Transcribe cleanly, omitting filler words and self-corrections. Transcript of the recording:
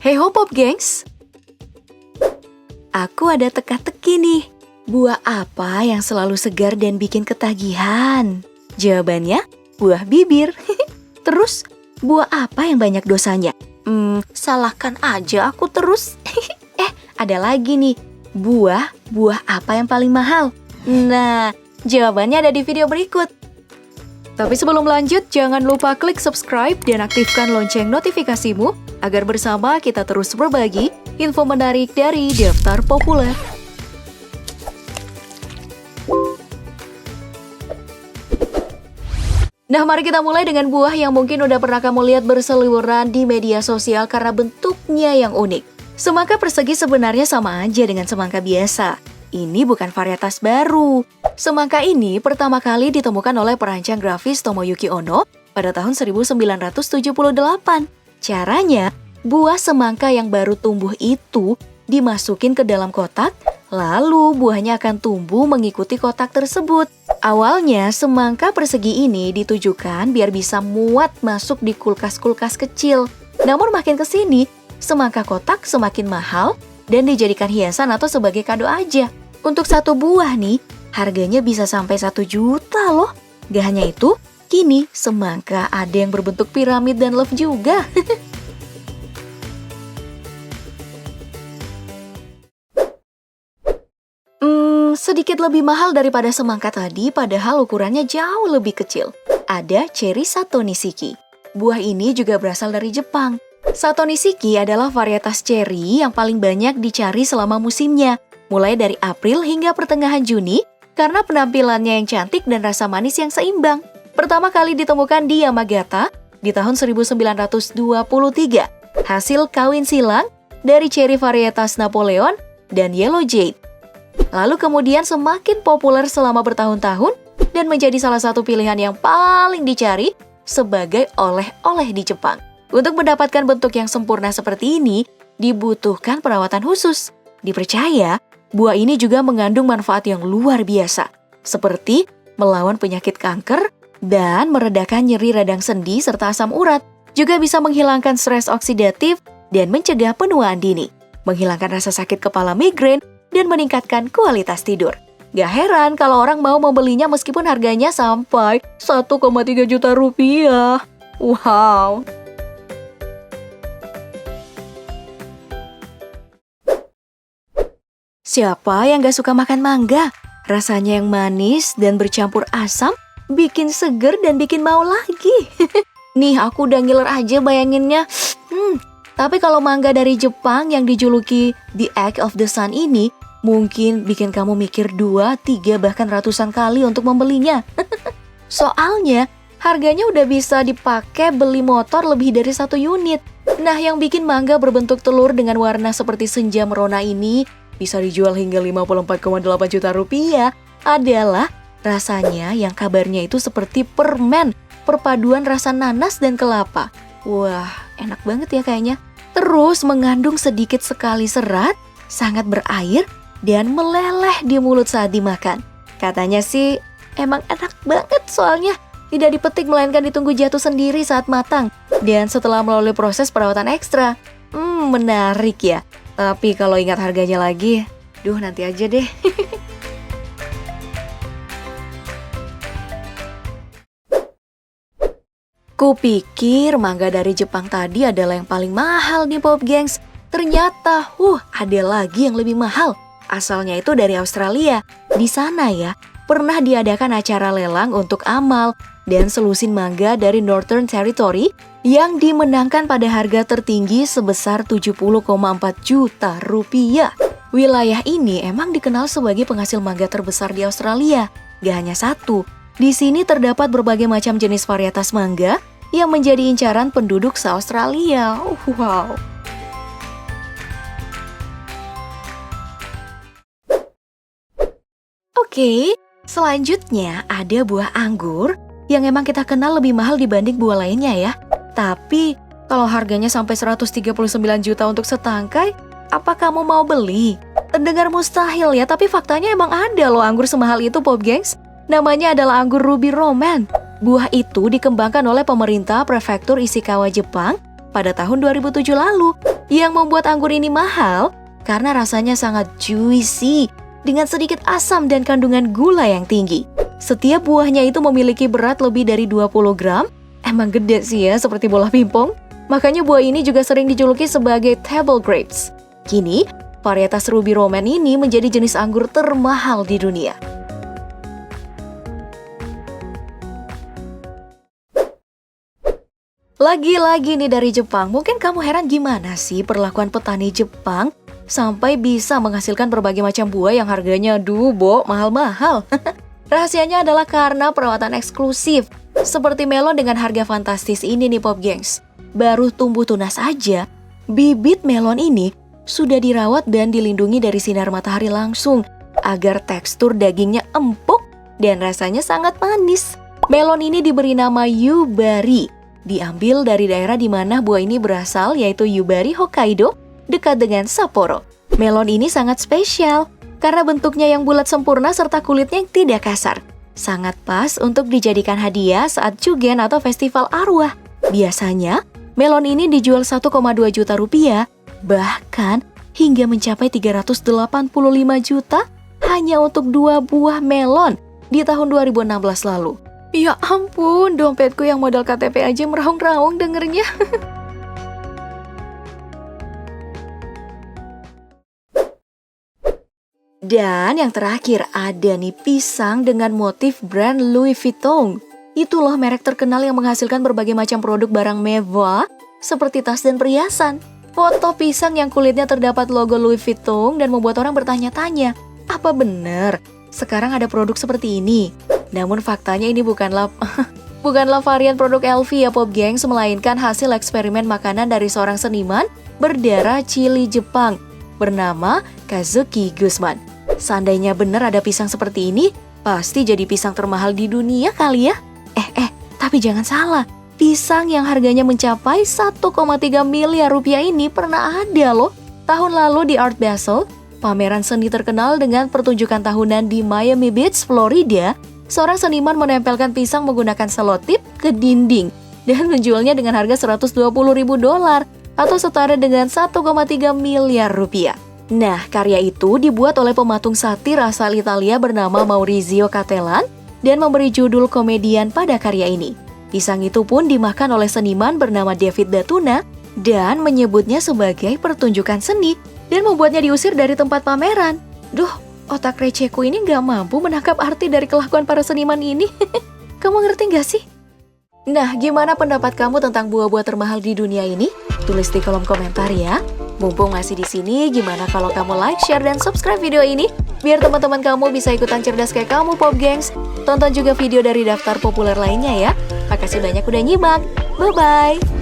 Hey ho Pop Gengs, aku ada teka-teki nih. Buah apa yang selalu segar dan bikin ketagihan? Jawabannya, buah bibir. Terus, buah apa yang banyak dosanya? Salahkan aja aku terus. Ada lagi nih. Buah apa yang paling mahal? Nah, jawabannya ada di video berikut. Tapi sebelum lanjut, jangan lupa klik subscribe dan aktifkan lonceng notifikasimu agar bersama kita terus berbagi info menarik dari Daftar Populer. Nah, mari kita mulai dengan buah yang mungkin udah pernah kamu lihat berseliweran di media sosial karena bentuknya yang unik. Semangka persegi sebenarnya sama aja dengan semangka biasa. Ini bukan varietas baru. Semangka ini pertama kali ditemukan oleh perancang grafis Tomoyuki Ono pada tahun 1978. Caranya, buah semangka yang baru tumbuh itu dimasukin ke dalam kotak, lalu buahnya akan tumbuh mengikuti kotak tersebut. Awalnya, semangka persegi ini ditujukan biar bisa muat masuk di kulkas-kulkas kecil. Namun makin ke sini, semangka kotak semakin mahal dan dijadikan hiasan atau sebagai kado aja. Untuk satu buah nih, harganya bisa sampai 1 juta loh. Gak hanya itu, kini semangka ada yang berbentuk piramid dan love juga. Sedikit lebih mahal daripada semangka tadi, padahal ukurannya jauh lebih kecil. Ada cherry Sato Nishiki. Buah ini juga berasal dari Jepang. Sato Nishiki adalah varietas cherry yang paling banyak dicari selama musimnya, mulai dari April hingga pertengahan Juni, karena penampilannya yang cantik dan rasa manis yang seimbang. Pertama kali ditemukan di Yamagata di tahun 1923, hasil kawin silang dari cherry varietas Napoleon dan Yellow Jade. Lalu kemudian semakin populer selama bertahun-tahun dan menjadi salah satu pilihan yang paling dicari sebagai oleh-oleh di Jepang. Untuk mendapatkan bentuk yang sempurna seperti ini, dibutuhkan perawatan khusus. Dipercaya, buah ini juga mengandung manfaat yang luar biasa, seperti melawan penyakit kanker dan meredakan nyeri radang sendi serta asam urat. Juga bisa menghilangkan stres oksidatif dan mencegah penuaan dini, menghilangkan rasa sakit kepala migrain, dan meningkatkan kualitas tidur. Gak heran kalau orang mau membelinya meskipun harganya sampai 1,3 juta rupiah. Wow! Siapa yang gak suka makan mangga? Rasanya yang manis dan bercampur asam, bikin seger dan bikin mau lagi. Nih, aku udah ngiler aja bayanginnya. Tapi kalau mangga dari Jepang yang dijuluki The Egg of the Sun ini, mungkin bikin kamu mikir 2, 3, bahkan ratusan kali untuk membelinya. Soalnya, harganya udah bisa dipakai beli motor lebih dari 1 unit. Nah, yang bikin mangga berbentuk telur dengan warna seperti senja merona ini bisa dijual hingga 54,8 juta rupiah adalah rasanya yang kabarnya itu seperti permen, perpaduan rasa nanas dan kelapa. Wah, enak banget ya kayaknya. Terus mengandung sedikit sekali serat, sangat berair, dan meleleh di mulut saat dimakan. Katanya sih emang enak banget soalnya tidak dipetik melainkan ditunggu jatuh sendiri saat matang. Dan setelah melalui proses perawatan ekstra. Menarik ya. Tapi kalau ingat harganya lagi, nanti aja deh. Kupikir mangga dari Jepang tadi adalah yang paling mahal nih Pop Gengs. Ternyata, ada lagi yang lebih mahal. Asalnya itu dari Australia. Di sana ya, pernah diadakan acara lelang untuk amal dan selusin mangga dari Northern Territory yang dimenangkan pada harga tertinggi sebesar 70,4 juta rupiah. Wilayah ini emang dikenal sebagai penghasil mangga terbesar di Australia. Gak hanya satu, di sini terdapat berbagai macam jenis varietas mangga yang menjadi incaran penduduk se-Australia. Wow! Oke, selanjutnya ada buah anggur yang emang kita kenal lebih mahal dibanding buah lainnya ya. Tapi, kalau harganya sampai 139 juta untuk setangkai, apa kamu mau beli? Terdengar mustahil ya, tapi faktanya emang ada loh anggur semahal itu Pop Gengs. Namanya adalah anggur Ruby Roman. Buah itu dikembangkan oleh pemerintah prefektur Ishikawa, Jepang pada tahun 2007 lalu. Yang membuat anggur ini mahal karena rasanya sangat juicy dengan sedikit asam dan kandungan gula yang tinggi. Setiap buahnya itu memiliki berat lebih dari 20 gram. Emang gede sih ya, seperti bola pingpong. Makanya buah ini juga sering dijuluki sebagai table grapes. Kini, varietas Ruby Roman ini menjadi jenis anggur termahal di dunia. Lagi-lagi nih dari Jepang, mungkin kamu heran gimana sih perlakuan petani Jepang sampai bisa menghasilkan berbagai macam buah yang harganya mahal-mahal. Rahasianya adalah karena perawatan eksklusif. Seperti melon dengan harga fantastis ini nih Pop Gengs. Baru tumbuh tunas aja, bibit melon ini sudah dirawat dan dilindungi dari sinar matahari langsung agar tekstur dagingnya empuk dan rasanya sangat manis. Melon ini diberi nama Yubari. Diambil dari daerah di mana buah ini berasal, yaitu Yubari, Hokkaido, dekat dengan Sapporo. Melon ini sangat spesial karena bentuknya yang bulat sempurna serta kulitnya yang tidak kasar. Sangat pas untuk dijadikan hadiah saat Chugen atau festival arwah. Biasanya, melon ini dijual 1,2 juta rupiah, bahkan hingga mencapai 385 juta hanya untuk 2 buah melon di tahun 2016 lalu. Ya ampun, dompetku yang modal KTP aja meraung-raung dengernya. Dan yang terakhir ada nih pisang dengan motif brand Louis Vuitton. Itu loh merek terkenal yang menghasilkan berbagai macam produk barang mewah seperti tas dan perhiasan. Foto pisang yang kulitnya terdapat logo Louis Vuitton dan membuat orang bertanya-tanya, apa benar sekarang ada produk seperti ini? Namun faktanya ini bukanlah varian produk LV ya Pop Gengs, melainkan hasil eksperimen makanan dari seorang seniman berdarah Chili Jepang bernama Kazuki Guzman. Seandainya benar ada pisang seperti ini, pasti jadi pisang termahal di dunia kali ya? Tapi jangan salah, pisang yang harganya mencapai 1,3 miliar rupiah ini pernah ada loh. Tahun lalu di Art Basel, pameran seni terkenal dengan pertunjukan tahunan di Miami Beach, Florida, seorang seniman menempelkan pisang menggunakan selotip ke dinding dan menjualnya dengan harga $120.000 atau setara dengan 1,3 miliar rupiah. Nah, karya itu dibuat oleh pematung satir asal Italia bernama Maurizio Cattelan dan memberi judul komedian pada karya ini. Pisang itu pun dimakan oleh seniman bernama David Datuna dan menyebutnya sebagai pertunjukan seni dan membuatnya diusir dari tempat pameran. Otak recehku ini gak mampu menangkap arti dari kelakuan para seniman ini. Kamu ngerti gak sih? Nah, gimana pendapat kamu tentang buah-buah termahal di dunia ini? Tulis di kolom komentar ya. Mumpung masih di sini, gimana kalau kamu like, share, dan subscribe video ini? Biar teman-teman kamu bisa ikutan cerdas kayak kamu, Pop Gengs. Tonton juga video dari daftar populer lainnya ya. Makasih banyak udah nyimak. Bye-bye.